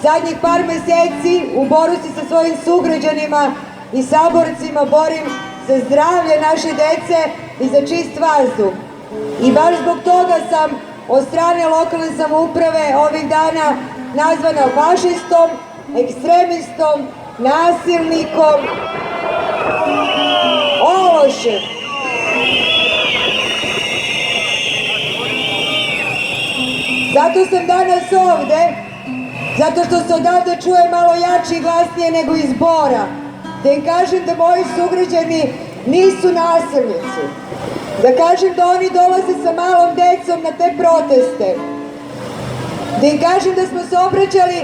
zadnjih par meseci u Boru se sa svojim sugrađanima i saborcima borim za zdravlje naše dece i za čist vazduh. I baš zbog toga sam od strane lokalne samouprave ovih dana nazvana fašistom, ekstremistom, nasilnikom, ološem. Zato sam danas ovde, zato što se odavde čuje malo jače i glasnije nego iz Bora, da im kažem da moji sugrađani nisu nasilnici, da kažem da oni dolaze sa malom decom na te proteste, da im kažem da smo se obraćali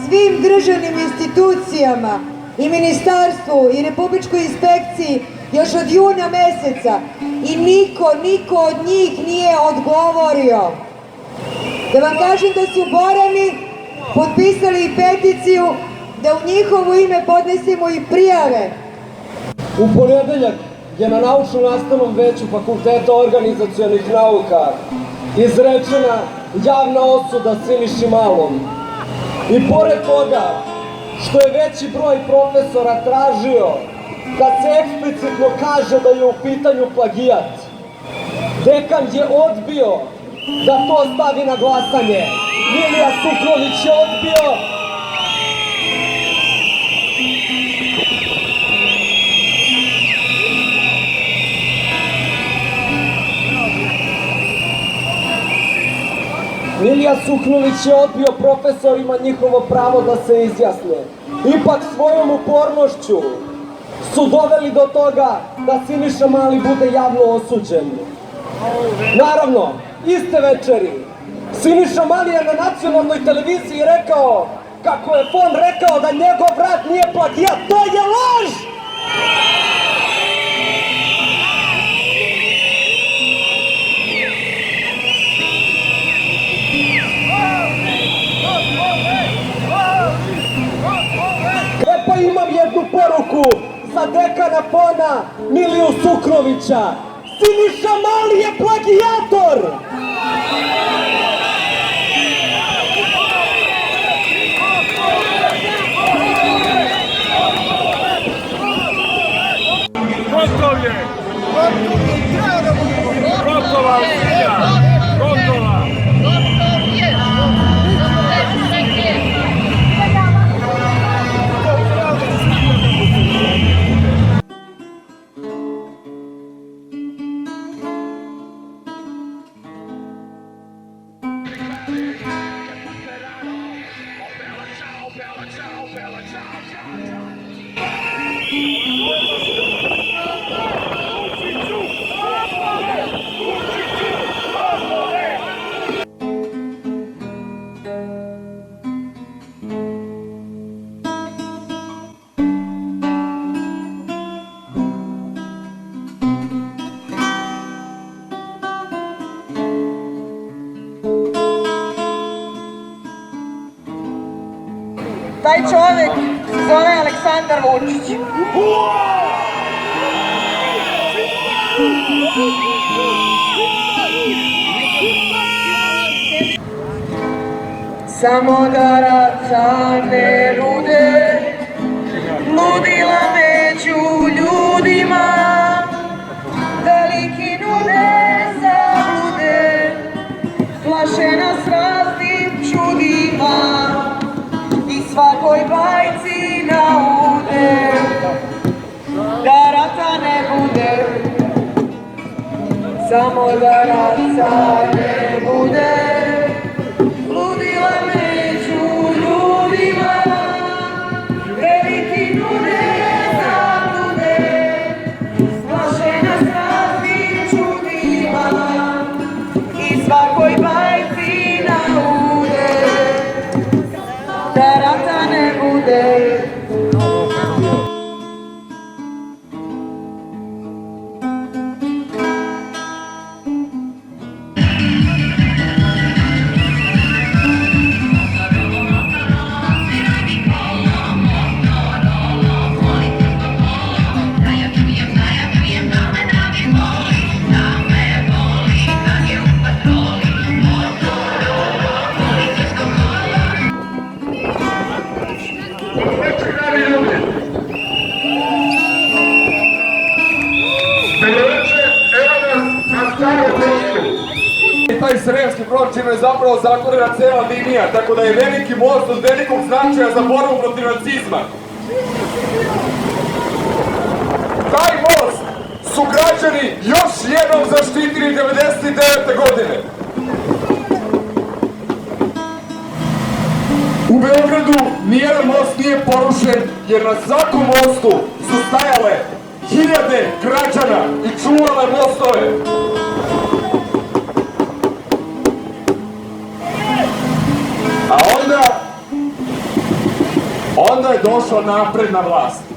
svim državnim institucijama i ministarstvu i republičkoj inspekciji još od juna meseca i niko od njih nije odgovorio. Da vam kažem da su Borani potpisali i peticiju da u njihovo ime podnesemo i prijave. U ponedeljak je na naučno-nastavnom veću Fakulteta organizacionih nauka izrečena javna osuda Siniši Malom. I pored toga što je veći broj profesora tražio da se eksplicitno kaže da je u pitanju plagijat, dekan je odbio da to stavi na glasanje. Milija Sukrović je odbio. Milija Suknović je odbio profesorima njihovo pravo da se izjasne. Ipak svojom upornošću su doveli do toga da Siniša Mali bude javno osuđen. Naravno, iste večeri Siniša Mali je na nacionalnoj televiziji rekao kako je Fon rekao da njegov rad nije plagijat. To je laž! Pa imam jednu poruku za dekana Fona Miliju Sukrovića. Siniša Mali je plagijator! Gotov je! Gotova Silja! Gotova! Taj čovjek se zove Aleksandar Vučić. Samo da raca ne lude, ludila među ljudima, veliki nude zablude, plaše nas raznim čudima. Svakoj bajci naude, da rata ne bude, samo da rata ne bude, ludila među ljudima, veliki nude zablude, plaše nas raznim čudima i svakoj bajci naude, da rata ne bude. taj Sremski brod, čime je zapravo zatvorena cela linija, tako da je veliki most od velikog značaja za borbu protiv nacizma. Taj most su građani još jednom zaštitili 99. godine. U Beogradu nijedan most nije porušen, jer na svakom mostu su stajale hiljade građana i čuvale mostove. A onda je došla napredna vlast.